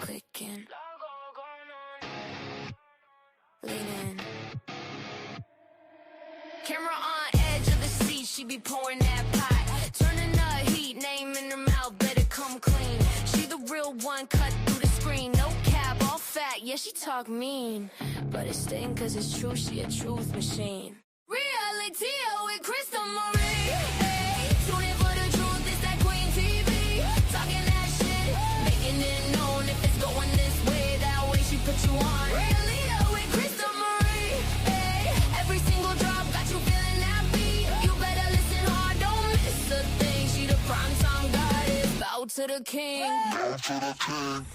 Clicking. Lean in. Camera on edge of the seat, she be pouring that pot. Turning the heat, name in her mouth, better come clean. She the real one, cut through the screen. No cap, all fat, yeah, she talk mean. But it's sting cause it's true, she a truth machine. Reality with Crystal Marie. Hey, tune in for the truth, it's that Queen TV. Talking that shit, making it known if it's going this way, that way she put you on. Reality with Crystal Marie. Hey, every single drop got you feeling that beat. You better listen hard, don't miss a thing. She the primetime goddess, bow to the king.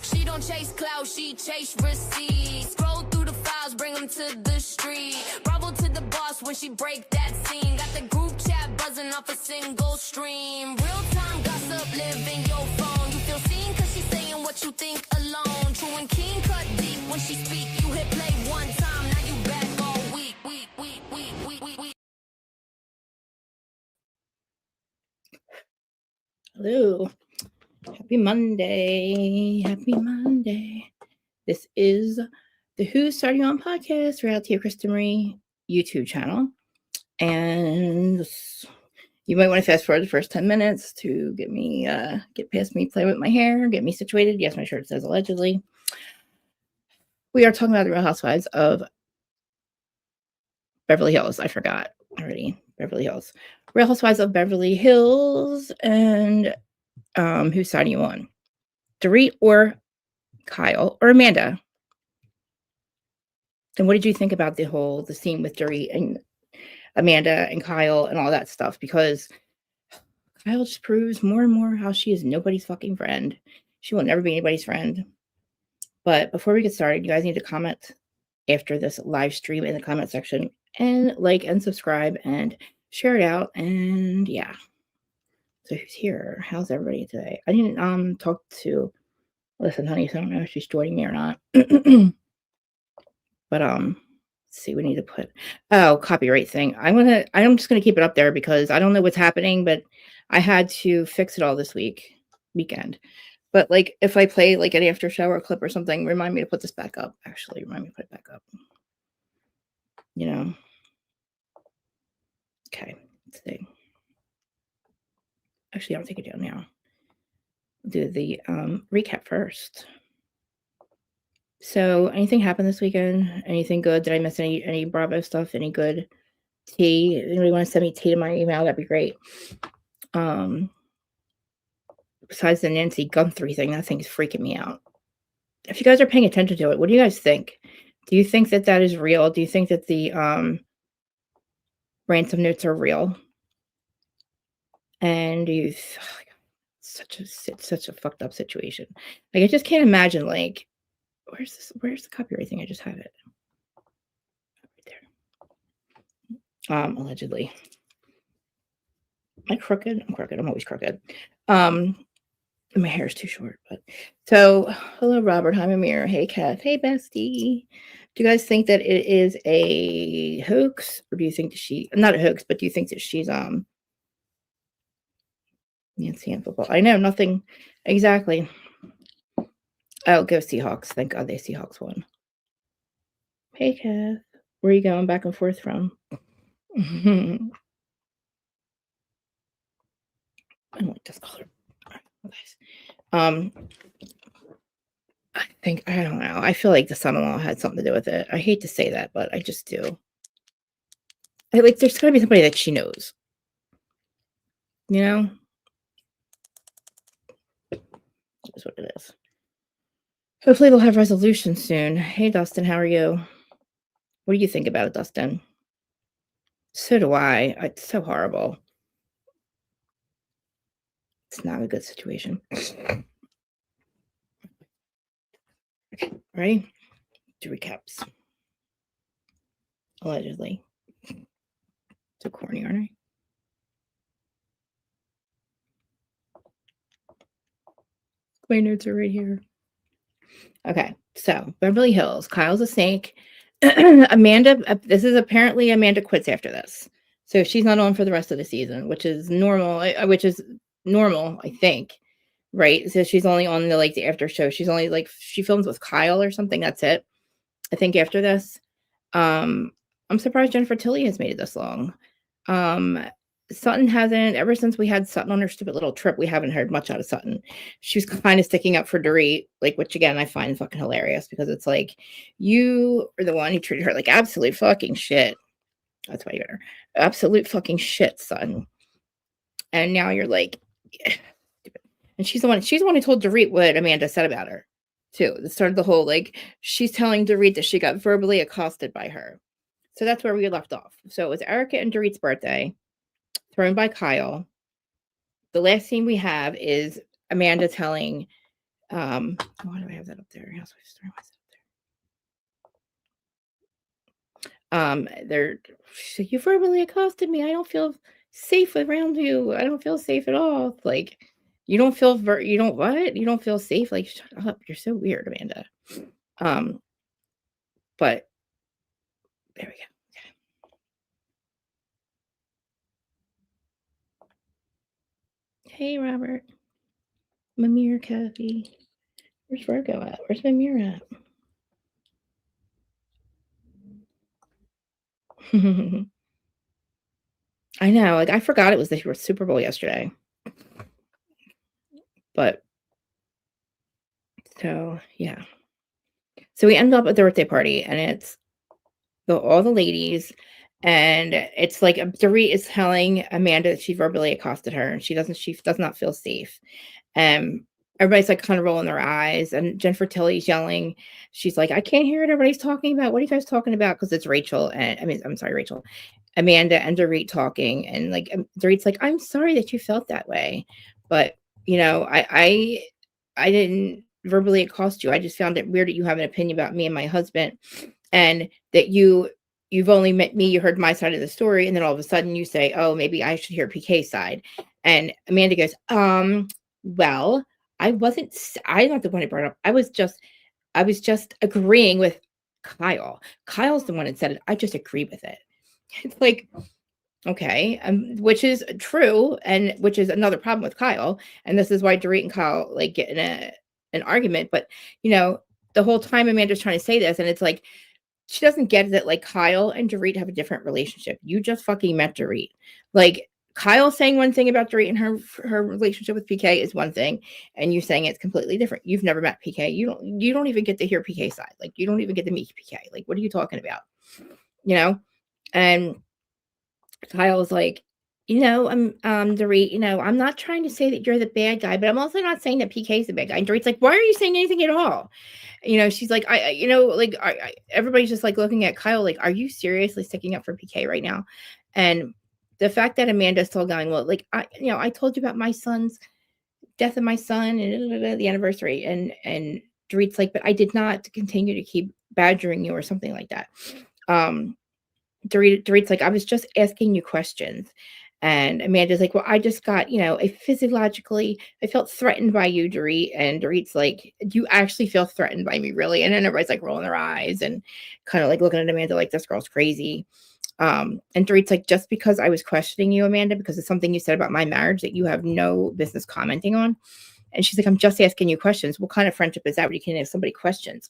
She don't chase clout, she chase receipts. Scroll through the files, bring them to the street. Bravo to the boss when she break that scene. Got the group chat buzzing off a single stream. Real time gossip, live in your phone. You feel seen cause she's saying what you think alone. True and keen, cut deep when she speak. You hit play one time, now you back all week. Hello. Happy Monday. Happy Monday. This is the Who's Starting On podcast, Reality of Krista Marie YouTube channel. And you might want to fast forward the first 10 minutes to get me, get past me, play with my hair, get me situated. Yes, my shirt says allegedly. We are talking about the Real Housewives of Beverly Hills. I forgot already. Beverly Hills. Real Housewives of Beverly Hills. And who's signing you on? Dorit or Kyle or Amanda? And what did you think about the scene with Dorit and Amanda and Kyle and all that stuff? Because Kyle just proves more and more how she is nobody's fucking friend. She will never be anybody's friend. But before we get started, you guys need to comment after this live stream in the comment section and like and subscribe and share it out. And yeah. So who's here? How's everybody today? I didn't talk to listen, honey, so I don't know if she's joining me or not. But let's see, we need to put copyright thing. I'm just gonna keep it up there because I don't know what's happening, but I had to fix it all this weekend. But like if I play like an after shower clip or something, remind me to put this back up. Actually, remind me to put it back up. You know. Okay, let's see. Actually, I'll take it down now. I'll do the recap first. So, anything happened this weekend? Anything good? Did I miss any Bravo stuff? Any good tea? Anybody want to send me tea to my email? That'd be great. Besides the Nancy Guthrie thing, that thing is freaking me out. If you guys are paying attention to it, what do you guys think? Do you think that is real? Do you think that the ransom notes are real? And it's such a fucked up situation. Like I just can't imagine. Like, where's the copyright thing? I just have it right there. Allegedly. Am I crooked? I'm crooked. I'm always crooked. My hair is too short, but so hello, Robert. Hi, Amir. Hey, Kath. Hey, bestie. Do you guys think that it is a hoax, or do you think that not a hoax, but do you think that she's Nancy and football? I know nothing exactly. Oh, go Seahawks. Thank God they Seahawks won. Hey, Kath. Where are you going back and forth from? I don't like this color. I don't know. I feel like the son-in-law had something to do with it. I hate to say that, but I just do. There's got to be somebody that she knows. You know? That's what it is. Hopefully they'll have resolution soon. Hey, Dustin, how are you? What do you think about it, Dustin? So do I. It's so horrible. It's not a good situation. Okay, ready? Do recaps. Allegedly. So corny, aren't I? My notes are right here. Okay, so Beverly Hills. Kyle's a snake. Amanda, this is apparently Amanda quits after this. So she's not on for the rest of the season, which is normal, which is normal, I think. Right? So she's only on the after show. She's only she films with Kyle or something. That's it. I think after this. Um, I'm surprised Jennifer Tilly has made it this long. Um, Sutton hasn't, ever since we had Sutton on her stupid little trip, we haven't heard much out of Sutton. She's kind of sticking up for Dorit, which again I find fucking hilarious because it's like you are the one who treated her like absolute fucking shit. That's why you got her. Absolute fucking shit, Sutton. And now you're like, yeah. And she's the one who told Dorit what Amanda said about her, too. That started the whole she's telling Dorit that she got verbally accosted by her. So that's where we left off. So it was Erica and Dorit's birthday, thrown by Kyle. The last scene we have is Amanda telling, why do I have that up there? Housewives, why is it up there? She's like, you verbally accosted me. I don't feel safe around you. I don't feel safe at all. You don't feel you don't what? You don't feel safe? Shut up. You're so weird, Amanda. But there we go. Hey, Robert. Mimir Coffee. Where's Virgo at? Where's Mimir at? I know. I forgot it was the Super Bowl yesterday. But so yeah. So we end up at the birthday party, and it's all the ladies, and it's like Dorit is telling Amanda that she verbally accosted her, and she does not feel safe. Everybody's kind of rolling their eyes, and Jennifer Tilly's yelling. She's like, I can't hear what everybody's talking about. What are you guys talking about? Because it's Rachel, and I'm sorry, Rachel, Amanda and Dorit talking, and Dorit's like, I'm sorry that you felt that way, but I didn't verbally accost you. I just found it weird that you have an opinion about me and my husband, and that you've only met me, you heard my side of the story, and then all of a sudden you say, oh, maybe I should hear PK's side. And Amanda goes, well, I'm not the one who brought it up. I was just agreeing with Kyle. Kyle's the one that said it. I just agree with it. It's like, okay, which is true, and which is another problem with Kyle. And this is why Dorit and Kyle get in an argument. But the whole time Amanda's trying to say this, and it's like she doesn't get that Kyle and Dorit have a different relationship. You just fucking met Dorit. Kyle saying one thing about Dorit and her relationship with PK is one thing, and you saying it's completely different. You've never met PK. You don't even get to hear PK's side. You don't even get to meet PK. What are you talking about? And Kyle's like, Dorit, I'm not trying to say that you're the bad guy, but I'm also not saying that PK's the bad guy. And Dorit's like, why are you saying anything at all? She's like, everybody's just looking at Kyle, are you seriously sticking up for PK right now? And the fact that Amanda's still going, well, I told you about my son's death of my son and the anniversary, and Dorit's like, but I did not continue to keep badgering you or something like that. Dorit's like, I was just asking you questions. And Amanda's like, well, I just got, I felt threatened by you, Dorit. And Dorit's like, do you actually feel threatened by me, really? And then everybody's rolling their eyes and kind of looking at Amanda like, this girl's crazy. And Dorit's like, just because I was questioning you, Amanda, because of something you said about my marriage that you have no business commenting on. And she's like, I'm just asking you questions. What kind of friendship is that when you can ask somebody questions?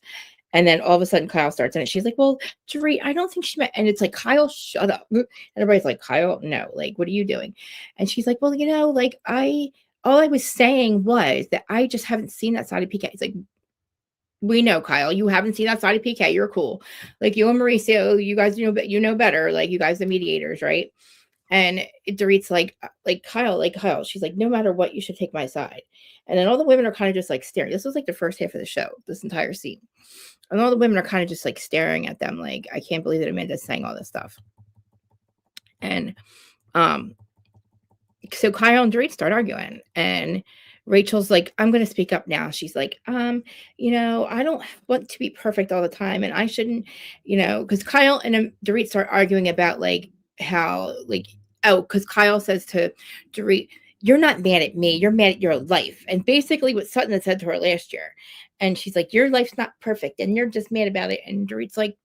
And then all of a sudden Kyle starts in it. She's like, well, Dorit, I don't think she meant, and it's like, Kyle, shut up. And everybody's like, Kyle, no, what are you doing? And she's like, well, all I was saying was that I just haven't seen that side of PK. It's like, we know, Kyle, you haven't seen that side of PK. You're cool. You and Mauricio, you guys, you know better. You guys, the mediators, right? And Dorit's like Kyle, she's like, no matter what, you should take my side. And then all the women are kind of just staring. This was the first half of the show, this entire scene. And all the women are kind of just staring at them. I can't believe that Amanda's saying all this stuff. And so Kyle and Dorit start arguing, and Rachel's like, I'm going to speak up now. She's like, I don't want to be perfect all the time. And I shouldn't, because Kyle and Dorit start arguing about how because Kyle says to Dorit, you're not mad at me, you're mad at your life. And basically what Sutton had said to her last year. And she's like, your life's not perfect and you're just mad about it. And Dorit's like,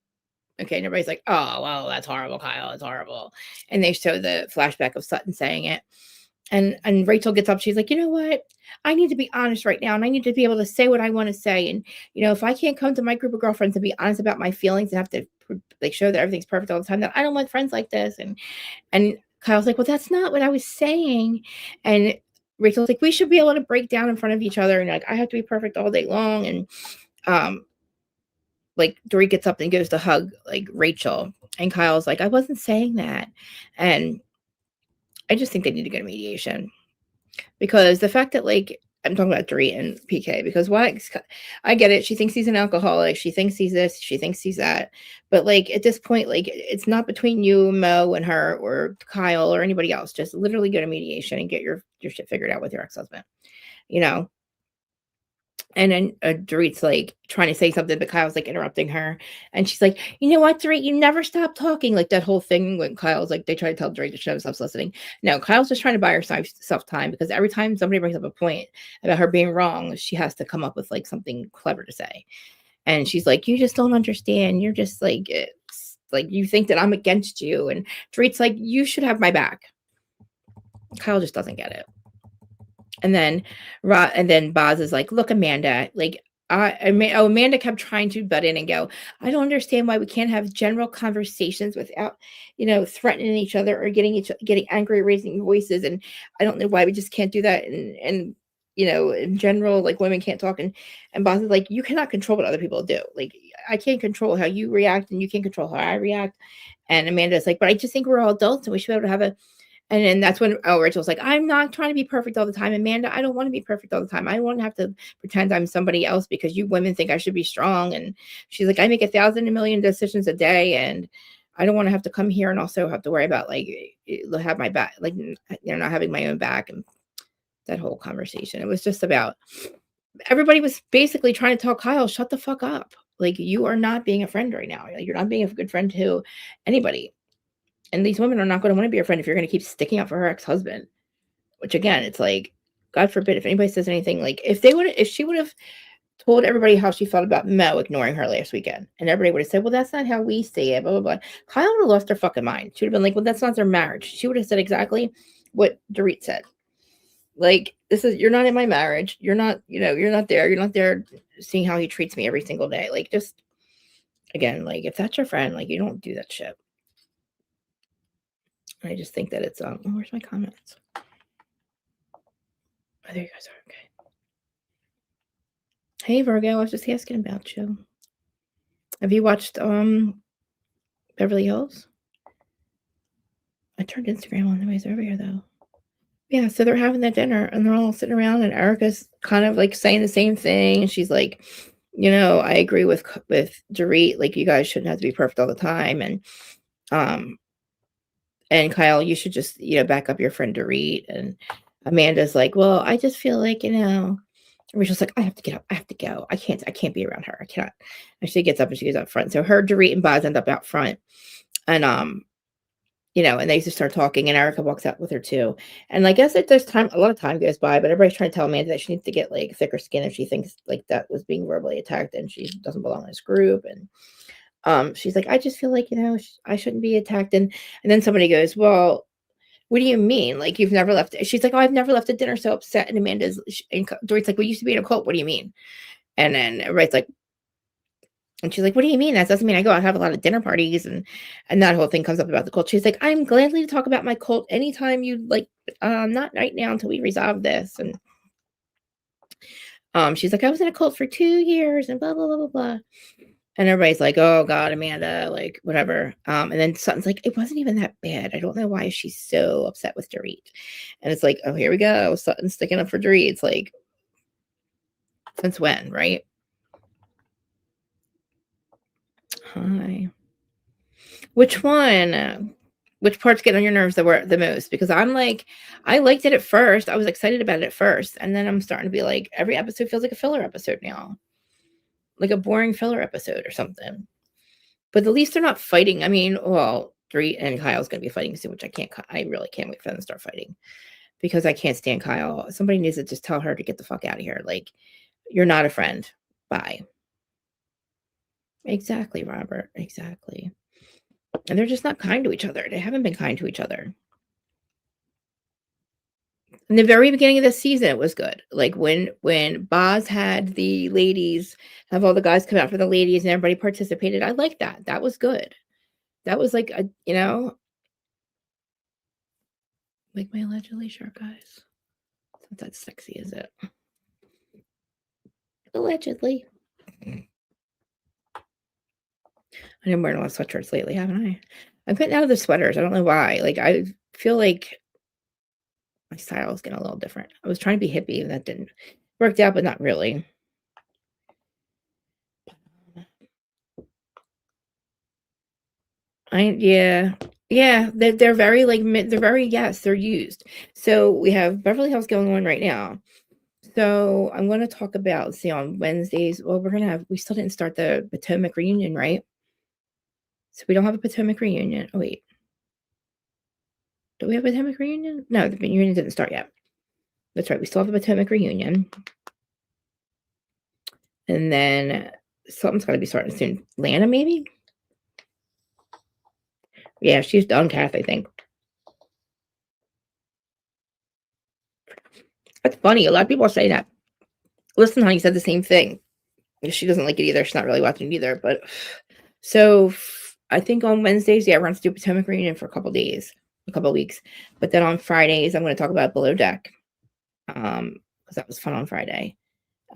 okay. And everybody's like, oh, well, that's horrible, Kyle, it's horrible. And they show the flashback of Sutton saying it. And Rachel gets up. She's like, you know what? I need to be honest right now, and I need to be able to say what I want to say. And if I can't come to my group of girlfriends and be honest about my feelings and have to like show that everything's perfect all the time, that I don't want friends like this. And Kyle's like, well, that's not what I was saying. And Rachel's like, we should be able to break down in front of each other, and like I have to be perfect all day long. And um, like Dorit gets up and goes to hug like Rachel, and Kyle's like, I wasn't saying that. And I just think they need to go to mediation. Because the fact that, like, I'm talking about Dorit and PK, because why? I get it. She thinks he's an alcoholic. She thinks he's this. She thinks he's that. But, like, at this point, like, it's not between you, Mo, and her, or Kyle, or anybody else. Just literally go to mediation and get your shit figured out with your ex husband. You know? And then Dorit's like trying to say something, but Kyle's like interrupting her. And she's like, you know what, Dorit, you never stop talking. Like that whole thing when Kyle's like, they try to tell Dorit to shut up, stop listening. No, Kyle's just trying to buy herself time, because every time somebody brings up a point about her being wrong, she has to come up with like something clever to say. And she's like, you just don't understand. You're just like, it's like you think that I'm against you. And Dorit's like, you should have my back. Kyle just doesn't get it. And then Boz is like, look, Amanda, like Amanda kept trying to butt in and go, I don't understand why we can't have general conversations without, threatening each other or getting angry, raising voices. And I don't know why we just can't do that. And in general, like women can't talk. And Boz is like, you cannot control what other people do. Like I can't control how you react, and you can't control how I react. And Amanda's like, but I just think we're all adults and we should be able to have a. And then that's when Rachel's like, I'm not trying to be perfect all the time. Amanda, I don't want to be perfect all the time. I don't want to have to pretend I'm somebody else because you women think I should be strong. And she's like, I make 1,000 a million decisions a day. And I don't want to have to come here and also have to worry about like, have my back, like, not having my own back. And that whole conversation, it was just about, everybody was basically trying to tell Kyle, shut the fuck up. Like, you are not being a friend right now. You're not being a good friend to anybody. And these women are not going to want to be your friend if you're going to keep sticking up for her ex-husband. Which again, it's like, God forbid if anybody says anything, like if she would have told everybody how she felt about Mo ignoring her last weekend, and everybody would have said, well, that's not how we see it, blah, blah, blah. Kyle would have lost her fucking mind. She would have been like, well, that's not their marriage. She would have said exactly what Dorit said. Like, you're not in my marriage. You're not, you're not there. You're not there seeing how he treats me every single day. Like, just, again, like, if that's your friend, like, you don't do that shit. I just think that it's where's my comments? Oh, there you guys are. Okay. Hey Virgo, I was just asking about you. Have you watched Beverly Hills? I turned Instagram on the way over here though. Yeah, so they're having that dinner and they're all sitting around, and Erica's kind of like saying the same thing. And she's like, I agree with Dorit, like you guys shouldn't have to be perfect all the time. And Kyle, you should just, back up your friend Dorit. And Amanda's like, well, I just feel like, Rachel's like, I have to get up. I have to go. I can't be around her. I cannot. And she gets up and she goes up front. So her, Dorit, and Boz end up out front. And, and they just start talking, and Erica walks out with her too. And I guess there's time, a lot of time goes by, but everybody's trying to tell Amanda that she needs to get like thicker skin if she thinks like that was being verbally attacked and she doesn't belong in this group. And she's like, I just feel like, I shouldn't be attacked. And then somebody goes, well, what do you mean? Like, you've never left? She's like, oh, I've never left a dinner so upset. And Dorit's like, we used to be in a cult. What do you mean? And then Wright's like, and she's like, what do you mean? That doesn't mean I go out and have a lot of dinner parties. And that whole thing comes up about the cult. She's like, I'm gladly to talk about my cult anytime you'd like, not right now until we resolve this. And she's like, I was in a cult for 2 years and blah, blah, blah, blah, blah. And everybody's like, oh God, Amanda, like whatever. And then Sutton's like, it wasn't even that bad. I don't know why she's so upset with Dorit. And it's like, oh, here we go. Sutton's sticking up for Dorit. It's like, since when, right? Hi. Which one? Which parts get on your nerves the most? Because I'm like, I liked it at first. I was excited about it at first. And then I'm starting to be like, every episode feels like a filler episode now. Like a boring filler episode or something. But at least they're not fighting. I mean, well, Dorit and Kyle's going to be fighting soon, which I really can't wait for them to start fighting. Because I can't stand Kyle. Somebody needs to just tell her to get the fuck out of here. Like, you're not a friend. Bye. Exactly, Robert. Exactly. And they're just not kind to each other. They haven't been kind to each other. In the very beginning of the season, it was good. Like when Boz had the ladies have all the guys come out for the ladies and everybody participated. I like that. That was good. That was like a like my allegedly sharp guys. It's not that sexy, is it? Allegedly. I've been wearing a lot of sweatshirts lately, haven't I? I'm getting out of the sweaters. I don't know why. Like I feel like my style is getting a little different. I was trying to be hippie and that didn't worked out, but not really. Yeah. Yeah, they're very like they're very yes, they're used. So we have Beverly Hills going on right now. So I'm going to talk about see on Wednesdays. Well, we still didn't start the Potomac reunion, right? So we don't have a Potomac reunion. Oh wait. Do we have a Potomac reunion? No, the reunion didn't start yet. That's right. We still have a Potomac reunion. And then something's got to be starting soon. Lana, maybe? Yeah, she's done, Kath, I think. That's funny. A lot of people say that. Listen, honey said the same thing. She doesn't like it either. She's not really watching it either. But so I think on Wednesdays, yeah, we're going to do Potomac reunion for a couple days, a couple weeks. But then on Fridays, I'm going to talk about Below Deck. Because that was fun on Friday.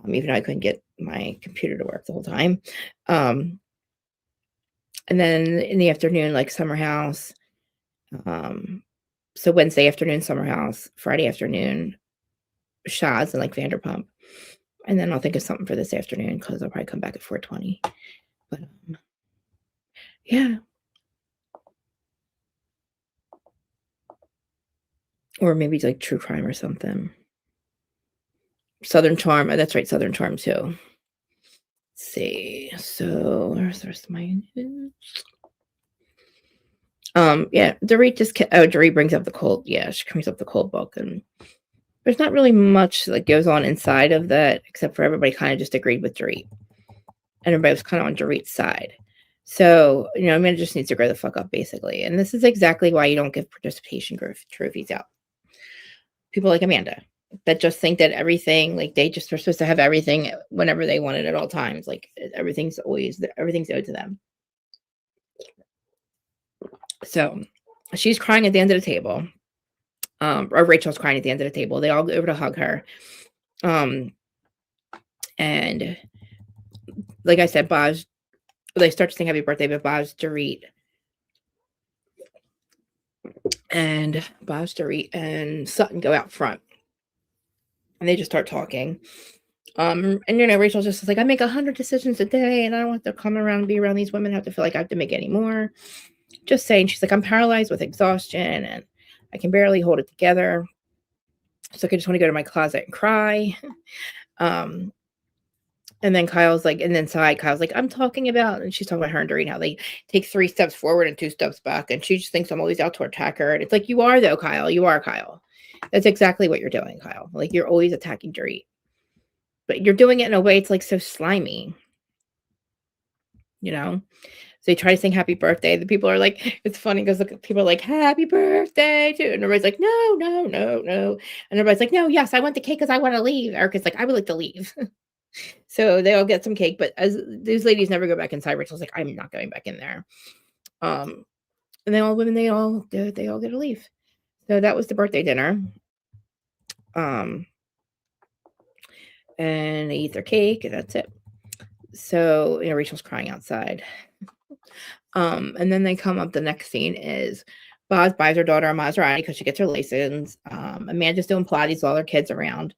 Even though I couldn't get my computer to work the whole time. And then in the afternoon, like Summer House. So Wednesday afternoon, Summer House. Friday afternoon, Shaz and like Vanderpump. And then I'll think of something for this afternoon because I'll probably come back at 4:20. But yeah. Or maybe like true crime or something. Southern Charm. Oh, that's right, Southern Charm too. Let's see. So where's the rest of my news? Yeah, Dorit Dorit brings up the cold. Yeah, she brings up the cold book, and there's not really much that goes on inside of that, except for everybody kind of just agreed with Dorit, and everybody was kind of on Dorit's side. So Amanda just needs to grow the fuck up, basically, and this is exactly why you don't give participation trophies out. People like Amanda that just think that everything, like they just are supposed to have everything whenever they want it at all times, like everything's owed to them. So she's crying at the end of the table. Or Rachel's crying at the end of the table. They all go over to hug her. And like I said, they start to sing happy birthday, but Dorit and Sutton go out front. And they just start talking. And Rachel's just like, I make 100 decisions a day, and I don't want to come around and be around these women, have to feel like I have to make any more. Just saying, she's like, I'm paralyzed with exhaustion, and I can barely hold it together. So I just want to go to my closet and cry. And then Kyle's like, I'm talking about, and she's talking about her and Doreen, how they take 3 steps forward and 2 steps back. And she just thinks I'm always out to attack her. And it's like, you are though, Kyle. You are, Kyle. That's exactly what you're doing, Kyle. Like, you're always attacking Dorit. But you're doing it in a way it's like so slimy. So they try to sing happy birthday. The people are like, it's funny because people are like, happy birthday too. And everybody's like, no, no, no, no. And everybody's like, no, yes, I want the cake because I want to leave. Erica's like, I would like to leave. So they all get some cake, but as these ladies never go back inside, Rachel's like, I'm not going back in there. And then all women, they all get to leave. So that was the birthday dinner. And they eat their cake, and that's it. So Rachel's crying outside. And then they come up. The next scene is Boz buys her daughter a Maserati because she gets her license. Amanda's doing Pilates with all her kids around.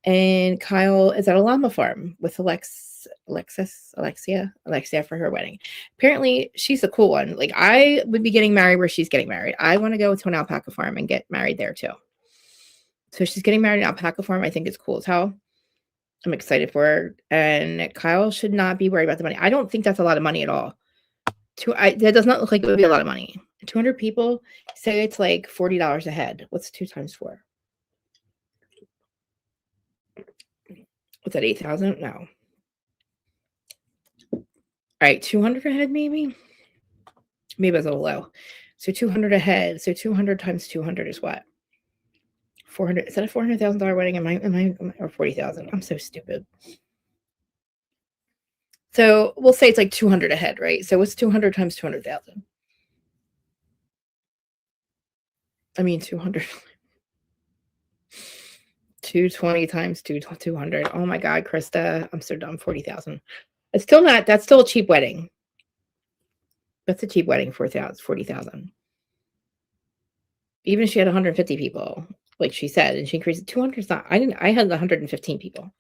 And Kyle is at a llama farm with Alexia for her wedding. Apparently, she's a cool one. Like, I would be getting married where she's getting married. I want to go to an alpaca farm and get married there too. So she's getting married at an alpaca farm. I think it's cool as hell. I'm excited for her. And Kyle should not be worried about the money. I don't think that's a lot of money at all. That does not look like it would be a lot of money. 200 people, say it's like $40 a head. What's 2 times 4? What's that, 8,000? No. All right, 200 a head, maybe? Maybe it's a little low. So 200 a head. So 200 times 200 is what? 400. Is that a $400,000 wedding? Am I or 40,000? I'm so stupid. So we'll say it's like 200 a head, right? So what's 200 times 200,000? I mean, 200. 220 times 200. Oh my God, Krista. I'm so dumb. 40,000. It's still not, that's still a cheap wedding. That's a cheap wedding, 40,000. Even if she had 150 people, like she said, and she increased it 200. I had 115 people.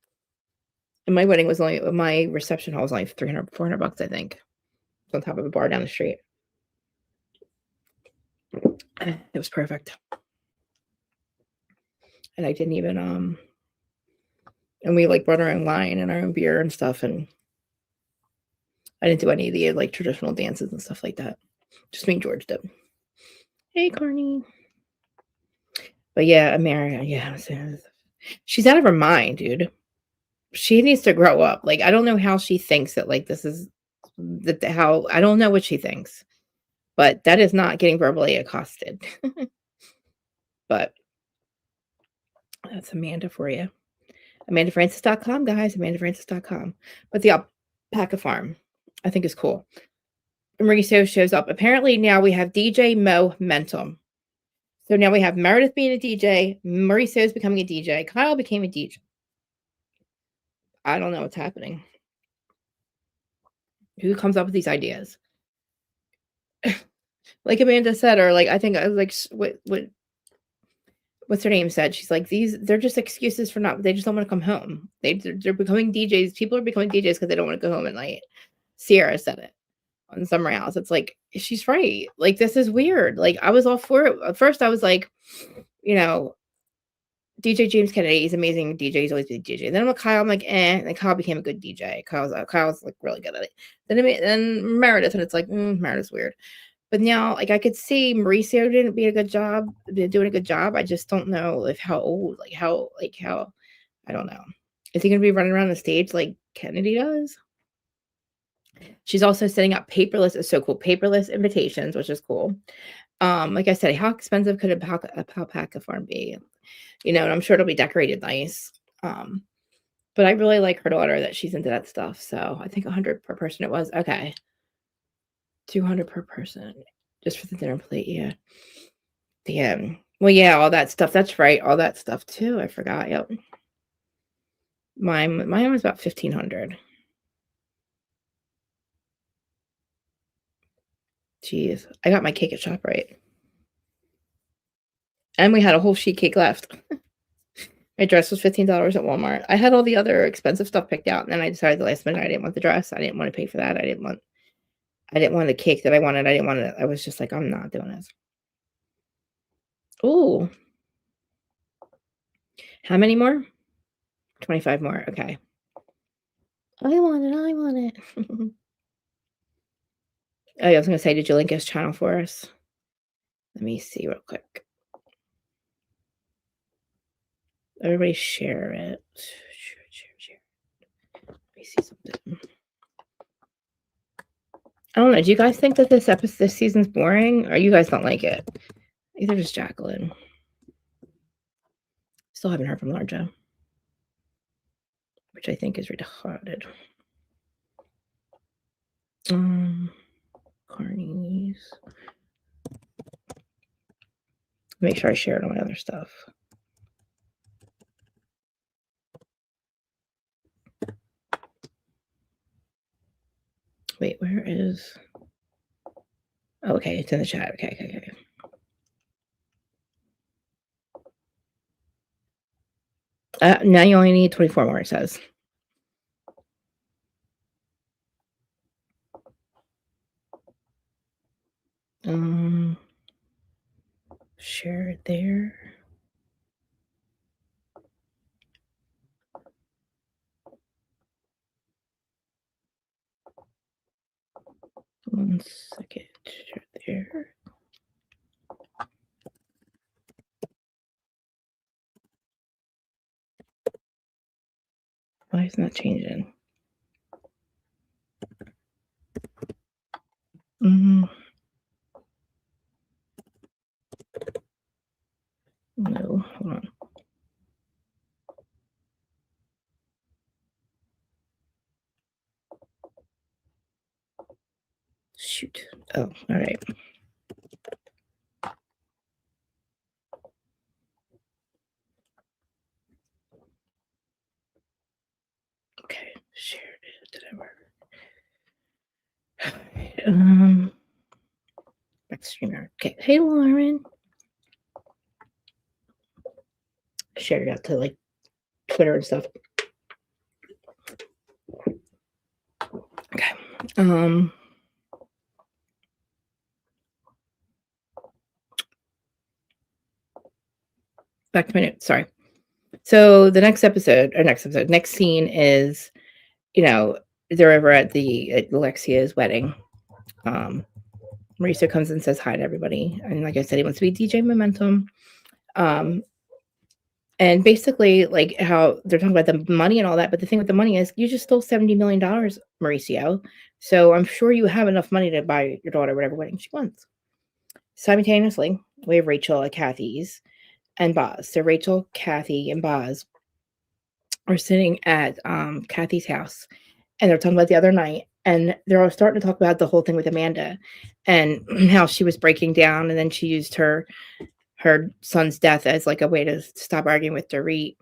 And my wedding was only, my reception hall was only 300, 400 bucks, I think. It's on top of a bar down the street. It was perfect. And I didn't even, and we like brought our own wine and our own beer and stuff. And I didn't do any of the like traditional dances and stuff like that. Just me and George did. Hey, Carney. But yeah, America, yeah. She's out of her mind, dude. She needs to grow up. Like, I don't know how she thinks that, like, this is how, I don't know what she thinks, but that is not getting verbally accosted. But that's Amanda for you. AmandaFrancis.com, guys. AmandaFrancis.com. But the alpaca farm, I think, is cool. Mauricio shows up. Apparently now we have DJ Momentum. So now we have Meredith being a DJ. Mauricio is becoming a DJ. Kyle became a DJ. I don't know what's happening. Who comes up with these ideas? Like Amanda said, or like I think like what's her name said. She's like, they're just excuses for not. They just don't want to come home. They're becoming DJs. People are becoming DJs because they don't want to go home at night. Sierra said it on Summer House. It's like, she's right. Like, this is weird. Like, I was all for it. At first, I was like, DJ James Kennedy, he's amazing DJ. He's always been a DJ. Then with Kyle, I'm like, eh. And Kyle became a good DJ. Kyle's like really good at it. Then Meredith, and it's like, Meredith's weird. But now, like, I could see Mauricio doing a good job. I just don't know if how old, how, I don't know. Is he going to be running around the stage like Kennedy does? She's also setting up paperless. It's so cool. Paperless invitations, which is cool. Like I said, how expensive could a alpaca farm be? And I'm sure it'll be decorated nice. But I really like her daughter that she's into that stuff. So I think 100 per person it was. Okay. 200 per person just for the dinner plate. Yeah. Damn. Well, yeah, all that stuff. That's right. All that stuff too. I forgot. Yep. Mine was about 1,500. Jeez. I got my cake at ShopRite. And we had a whole sheet cake left. My dress was $15 at Walmart. I had all the other expensive stuff picked out, and then I decided the last minute I didn't want the dress. I didn't want to pay for that. I didn't want the cake that I wanted. I didn't want it. I was just like, I'm not doing this. Ooh. How many more? 25 more. Okay. I want it. Oh, I was going to say, did you link his channel for us? Let me see real quick. Everybody share it. Share. Let me see something. I don't know. Do you guys think that this season's boring, or you guys don't like it? Either just Jacqueline. Still haven't heard from Larja, which I think is retarded. Carnies. Make sure I share it on my other stuff. Wait, where is? Oh, okay, it's in the chat. Okay. Now you only need 24 more, it says. Share it there. One second. Share it there. Why isn't that changing? No, hold on. shoot. Oh, all right. Okay, shared it. Did I work? Back to StreamYard. Okay, hey Lauren. Shared it out to like Twitter and stuff. Okay. Back to my notes. Sorry. So the next scene is, they're over at Alexia's wedding. Mauricio comes and says hi to everybody, and like I said, he wants to be DJ Momentum. And basically, like how they're talking about the money and all that, but the thing with the money is, you just stole $70 million, Mauricio. So I'm sure you have enough money to buy your daughter whatever wedding she wants. Simultaneously, we have Rachel at Kathy's and Boz. So Rachel, Kathy, and Boz are sitting at Kathy's house, and they're talking about the other night, and they're all starting to talk about the whole thing with Amanda and how she was breaking down, and then she used her son's death as like a way to stop arguing with Dorit.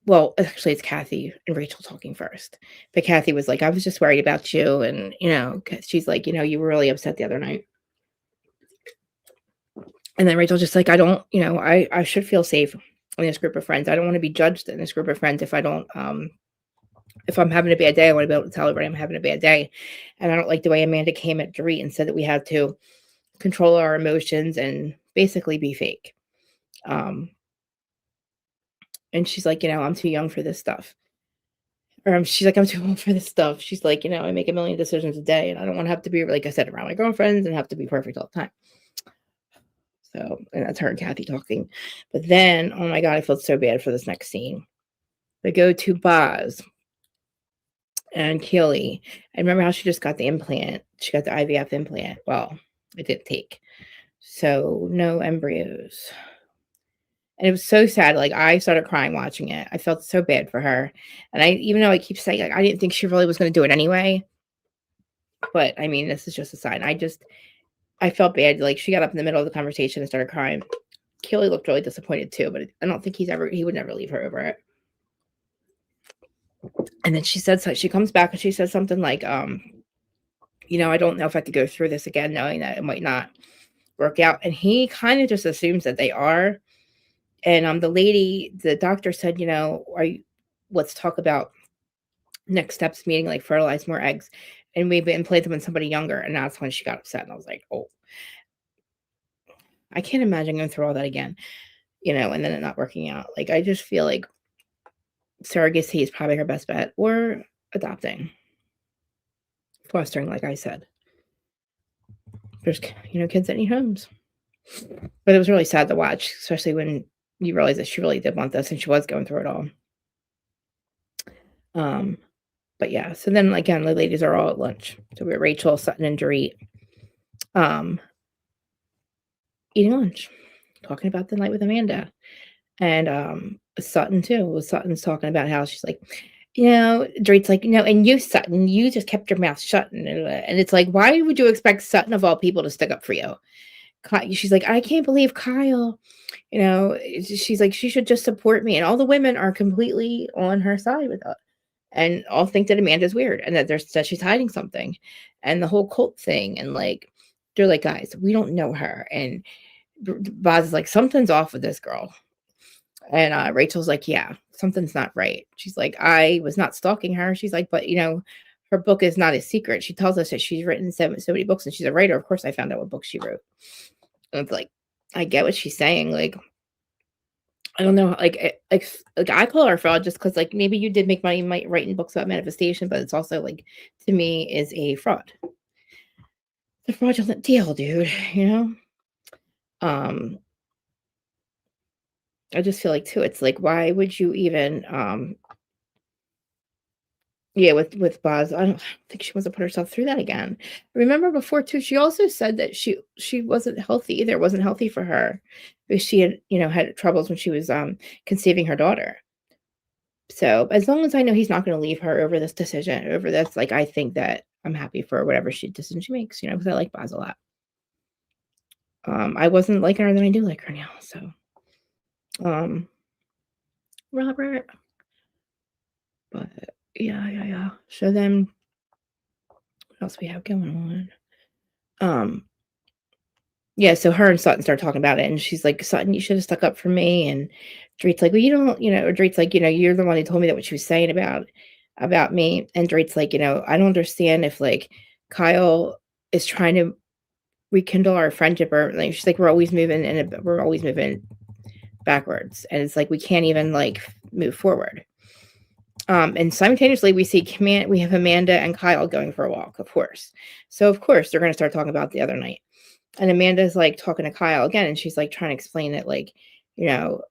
Well, actually it's Kathy and Rachel talking first, but Kathy was like, I was just worried about you, and she's like, you were really upset the other night. And then Rachel's just like, I don't, I should feel safe in this group of friends. I don't want to be judged in this group of friends if I don't, if I'm having a bad day. I want to be able to tell everybody I'm having a bad day. And I don't like the way Amanda came at Dorit and said that we had to control our emotions and basically be fake. And she's like, I'm too young for this stuff. She's like, I'm too old for this stuff. She's like, I make a million decisions a day, and I don't want to have to be, like I said, around my girlfriends and have to be perfect all the time. So, and that's her and Kathy talking. But then, oh my God, I felt so bad for this next scene. They go to Boz and Keely. And remember how she just got the implant? She got the IVF implant. Well, it didn't take. So, no embryos. And it was so sad. Like, I started crying watching it. I felt so bad for her. And even though I keep saying, like, I didn't think she really was going to do it anyway. But, I mean, this is just a sign. I felt bad. Like, she got up in the middle of the conversation and started crying. Keely looked really disappointed too, but I don't think he would never leave her over it. And then she comes back and she says something like, I don't know if I have to go through this again, knowing that it might not work out. And he kind of just assumes that they are. And the doctor said, let's talk about next steps, meaning like fertilize more eggs and maybe implant them in somebody younger. And that's when she got upset. And I was like, oh, I can't imagine going through all that again, and then it not working out. Like, I just feel like surrogacy is probably her best bet, or adopting, fostering, like I said. There's, kids that need homes. But it was really sad to watch, especially when you realize that she really did want this and she was going through it all. But yeah, so then again, the ladies are all at lunch. So we're Rachel, Sutton, and Dorit eating lunch, talking about the night with Amanda. And Sutton too. Sutton's talking about how she's like, Dorit's like, and you, Sutton, you just kept your mouth shut. And it's like, why would you expect Sutton of all people to stick up for you? She's like, I can't believe Kyle, she's like, she should just support me. And all the women are completely on her side with her. And all think that Amanda's weird and that she's hiding something. And the whole cult thing. And like, they're like, guys, we don't know her. And Boz is like, something's off with this girl. And Rachel's like, yeah, something's not right. She's like, I was not stalking her. She's like, but her book is not a secret. She tells us that she's written so many books and she's a writer. Of course, I found out what book she wrote. And it's like, I get what she's saying. Like, I don't know. Like I call her a fraud just because, like, maybe you did make money writing books about manifestation, but it's also like, to me, is a fraud. It's a fraudulent deal, dude. I just feel like too, it's like, why would you even with Boz, I don't think she wants to put herself through that again. Remember before too, she also said that she wasn't healthy either. It wasn't healthy for her because she had, had troubles when she was conceiving her daughter. So, as long as I know he's not gonna leave her over this decision, over this, like, I think that I'm happy for whatever decision she makes, because I like Baz a lot. I wasn't liking her, then I do like her now, so, um, Robert, but yeah, yeah, yeah. So then what else we have going on? Yeah, so her and Sutton start talking about it, and she's like, "Sutton, you should have stuck up for me," and Dorit's like, "Well, you don't," or Dorit's like, "You're the one who told me that what she was saying about me," and Dorit's like, "I don't understand if, like, Kyle is trying to rekindle our friendship or, like," she's like, we're always moving backwards, and it's like, we can't even, like, move forward." And simultaneously, we have Amanda and Kyle going for a walk, of course. So, of course, they're gonna start talking about the other night. And Amanda's, like, talking to Kyle again, and she's, like, trying to explain it, like, you know,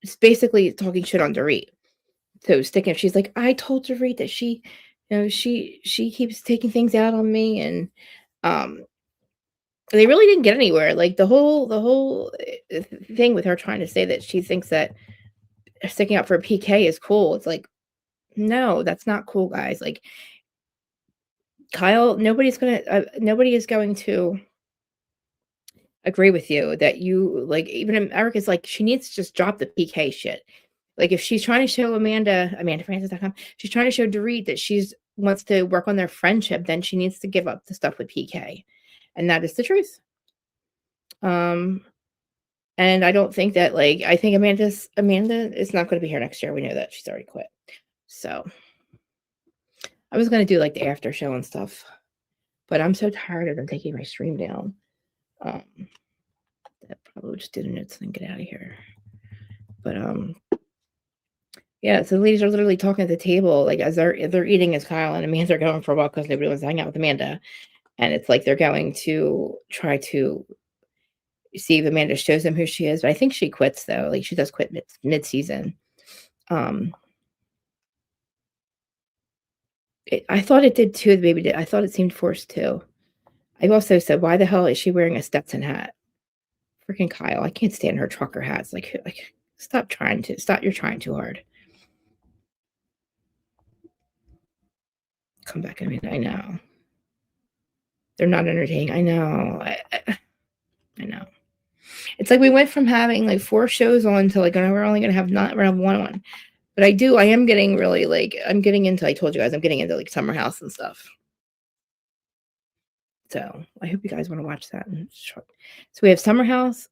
it's basically talking shit on Dorit. So sticking she's like, "I told Dorit that she keeps taking things out on me," and, um, they really didn't get anywhere. Like, the whole thing with her trying to say that she thinks that sticking up for PK is cool. It's like, no, that's not cool, guys. Like, Kyle, nobody is going to agree with you that you like, even Erica's like, she needs to just drop the PK shit. Like, if she's trying to show AmandaFrancis.com, she's trying to show Dorit that she's wants to work on their friendship, then she needs to give up the stuff with PK. And that is the truth. Um, and I don't think that, like, I think Amanda is not gonna be here next year. We know that she's already quit. So I was gonna do like the after show and stuff, but I'm so tired of them taking my stream down. Um, that probably just did a notes and get out of here. But yeah, so the ladies are literally talking at the table, like, as they're eating as Kyle and Amanda are going for a walk because nobody wants to hang out with Amanda. And it's like they're going to try to see if Amanda shows them who she is. But I think she quits though. Like, she does quit mid-season. Um, I thought it did too. The baby did. I thought it seemed forced too. I also said, why the hell is she wearing a Stetson hat? Freaking Kyle. I can't stand her trucker hats. Like, stop. You're trying too hard. Come back. I mean, I know. They're not entertaining. I know. I know. It's like we went from having like 4 shows on to like, we're only gonna have not around one. But I am getting really, like, I'm getting into, I told you guys, I'm getting into like Summer House and stuff. So I hope you guys want to watch that. So we have Summer House,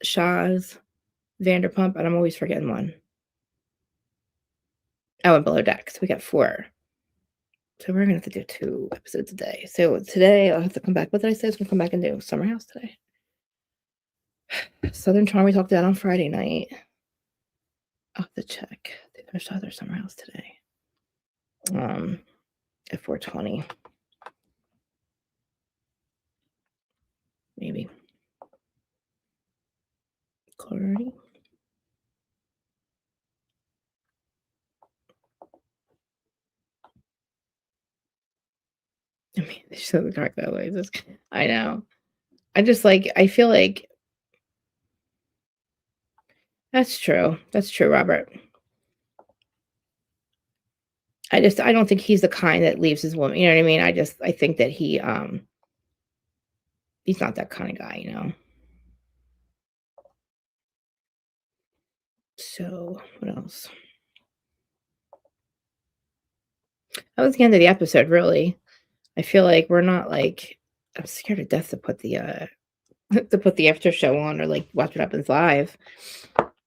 Shaw's, Vanderpump, and I'm always forgetting one. Oh, and Below Deck. So we got 4. So we're gonna have to do 2 episodes a day. So today I'll have to come back. What did I say? I was gonna come back and do Summer House today. Southern Charm, we talked about on Friday night. I'll have to check. They finished out their Summer House today. At 4:20. Maybe. Clarity. I mean, they show the dark that way. I know. I feel like that's true. That's true, Robert. I don't think he's the kind that leaves his woman. You know what I mean? I think that he's not that kind of guy. So what else? That was the end of the episode, really. I feel like we're not like, I'm scared to death to put the to put the after show on or like watch what happens live.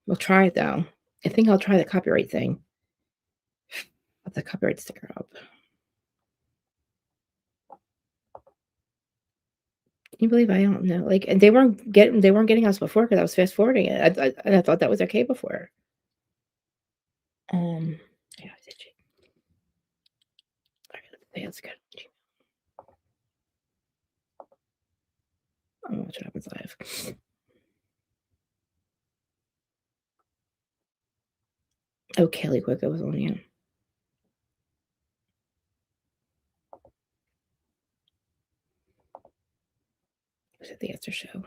We'll try it though. I think I'll try the copyright thing. Put the copyright sticker up. Can you believe I don't know? Like, and they weren't getting us before because I was fast forwarding it. I thought that was okay before. Yeah, that's good. I'll watch what happens live. Oh, Kelly Cuoco was on, yeah. Was it the answer show?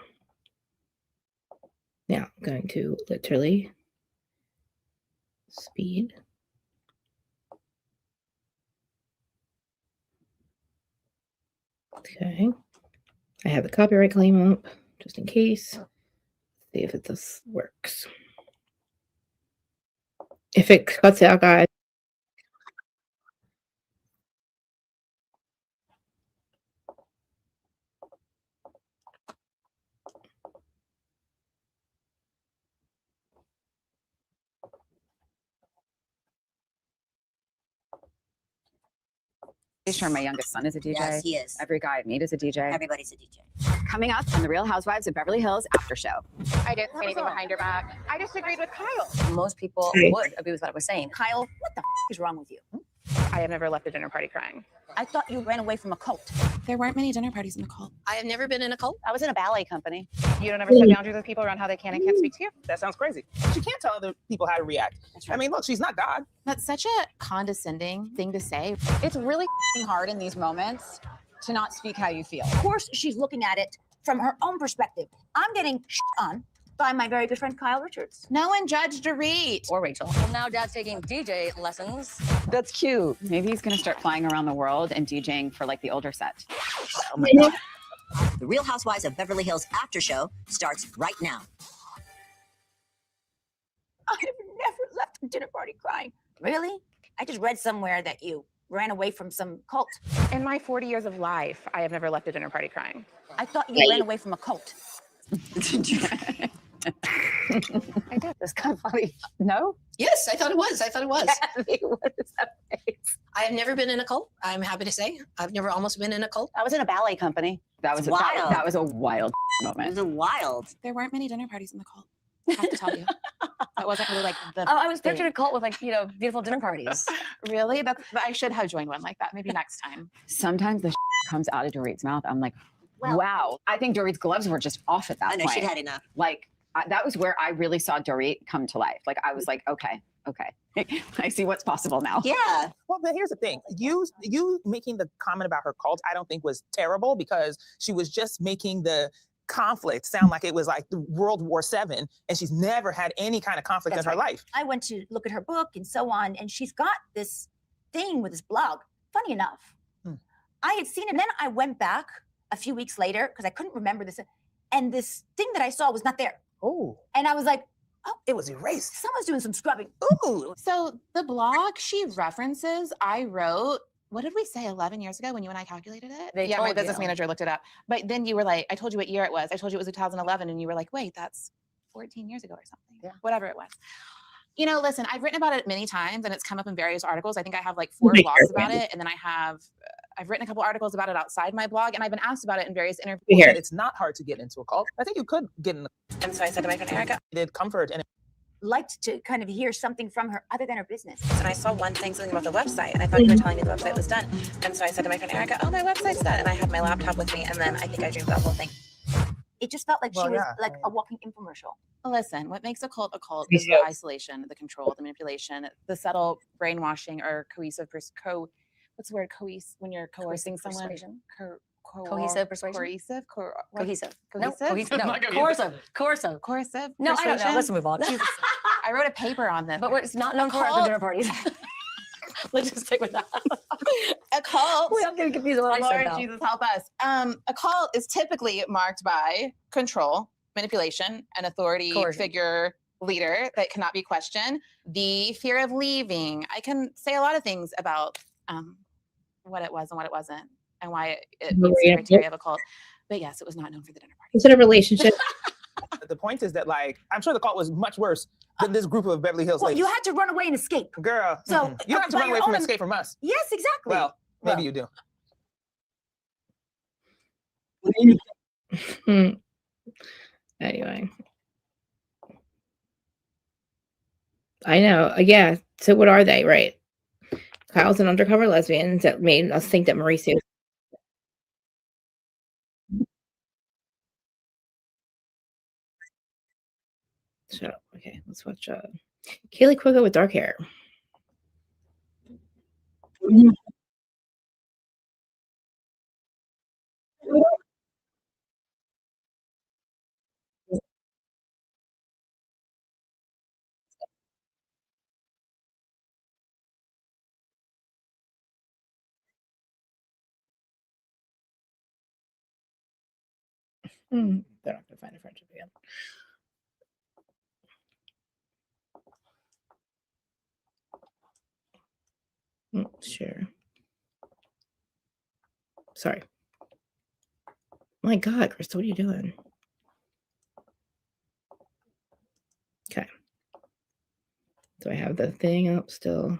Now I'm going to literally Speed. Okay. I have the copyright claim up just in case. See if this works. If it cuts out, guys. Sure, my youngest son is a DJ. Yes, he is. Every guy I meet is a DJ. Everybody's a DJ. Coming up on the Real Housewives of Beverly Hills after show. I didn't say anything behind your back. I disagreed with Kyle. Most people Right. would agree with what I was saying. Kyle, what the is wrong with you? I have never left a dinner party crying. I thought you ran away from a cult. There weren't many dinner parties in the cult. I have never been in a cult. I was in a ballet company. You don't ever set boundaries with people around how they can and can't speak to you? That sounds crazy. She can't tell other people how to react. That's right. I mean, look, she's not God. That's such a condescending thing to say. It's really hard in these moments to not speak how you feel. Of course, she's looking at it from her own perspective. I'm getting on by my very good friend Kyle Richards. No one judged Dorit. Or Rachel. Well, now Dad's taking DJ lessons. That's cute. Maybe he's going to start flying around the world and DJing for like the older set. Oh my God. The Real Housewives of Beverly Hills after show starts right now. I have never left a dinner party crying. Really? I just read somewhere that you ran away from some cult. In my 40 years of life, I have never left a dinner party crying. I thought you ran away from a cult. I did. It's kind of funny. No? Yes, I thought it was. I thought it was. What is that face? I have never been in a cult. I'm happy to say. I've never almost been in a cult. I was in a ballet company. That was Wild. that was a wild It moment. was wild. There weren't many dinner parties in the cult. I have to tell you. That wasn't really like the I was thing. picturing a cult with beautiful dinner parties. Really? I should have joined one like that. Maybe next time. Sometimes the comes out of Dorit's mouth. I'm like, Well- wow. I think Dorit's gloves were just off at that I know point. she'd had enough. Like that was where I really saw Dorit come to life. Like I was like, okay. I see what's possible now. Yeah. Well, but here's the thing. You making the comment about her cult, I don't think was terrible because she was just making the conflict sound like it was like the World War VII, and she's never had any kind of conflict That's in her life. I went to look at her book and so on, and she's got this thing with this blog. Funny enough, I had seen it. And then I went back a few weeks later because I couldn't remember this, and this thing that I saw was not there. Oh, And I was like, it was erased. someone's doing some scrubbing. Ooh. So the blog she references, I wrote, what did we say 11 years ago when you and I calculated it? They Yeah, my told business you. manager looked it up. But then you were like, I told you what year it was. I told you it was 2011. And you were like, wait, that's 14 years ago or something. Yeah. Whatever it was. You know, listen, I've written about it many times and it's come up in various articles. I think I have like 4 Right. blogs about it. And then I've written a couple articles about it outside my blog. And I've been asked about it in various interviews. Here. That it's not hard to get into a cult. I think you could get in And so I said to my friend Erica, the comfort and Liked to kind of hear something from her other than her business. and I saw one thing, something about the website, and I thought you were telling me the website was done. And so I said to my friend Erica, oh, my website's done. And I had my laptop with me. And then I think I dreamed that whole thing. It just felt like Well, she was yeah. like a walking infomercial. Listen, what makes a cult Me is too. the isolation, the control, the manipulation, the subtle brainwashing or cohesive, what's the word, when you're coercing someone? Persuasion. Co- Cohesive persuasion? Cohesive? Cohesive. Cohesive? No, cohesive. No, Not cohesive. coercive. Coercive? No, I don't know. persuasion? Let's move on. Jesus. I wrote a paper on this. But it's not known for Cult. dinner parties. Let's just stick with that. A cult. Wait, I'm getting confused with what I said Lord now. Jesus, help us. A cult is typically marked by control, manipulation, an authority Coercion. figure leader that cannot be questioned, the fear of leaving. I can say a lot of things about what it was and what it wasn't, and why it meets the Maria, criteria of a cult. But yes, it was not known for the dinner party. Is it a relationship? the point is that like I'm sure the cult was much worse than this group of Beverly Hills Well, ladies. you had to run away and escape. Girl, So, you don't have to by run your away from own- escape from us. Yes, exactly. Well, maybe Well. you do. Anyway. I know. Yeah. So what are they? Right. Kyle's an undercover lesbian that made us think that Mauricio. Shut up. Okay, let's watch Kaylee Cuoco with dark hair. They're not gonna find a friendship again. Sure. Sorry. My God, Krista, what are you doing? Okay. Do I have the thing up still?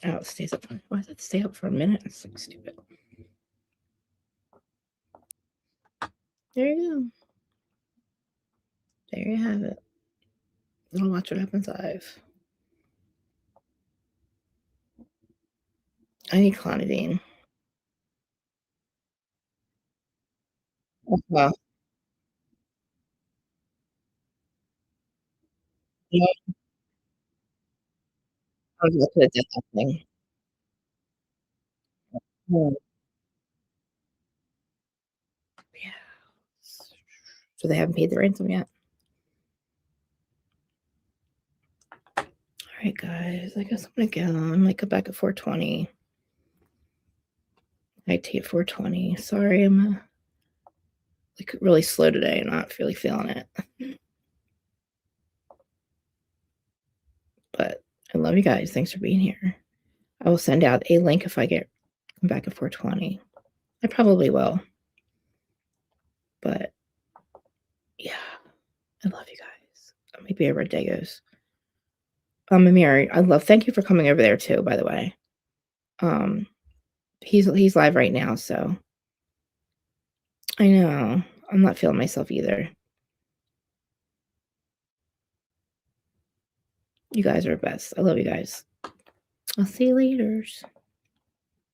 Oh, it stays up. Why does it stay up for a minute? It's so stupid. There you go. There you have it. I'll watch what happens live. I need clonidine. Well, yeah, I was looking at that thing. Yeah. Yeah. So they haven't paid the ransom yet. All right, guys. I guess I'm gonna go. I might go back at 420. IT at 420. Sorry, I'm like really slow today. Not really feeling it. But I love you guys. Thanks for being here. I will send out a link if I come back at 420. I probably will. But yeah, I love you guys. I might be over at Dago's. Amir, thank you for coming over there too, by the way. He's live right now, so I know. I'm not feeling myself either. You guys are best. I love you guys. I'll see you later.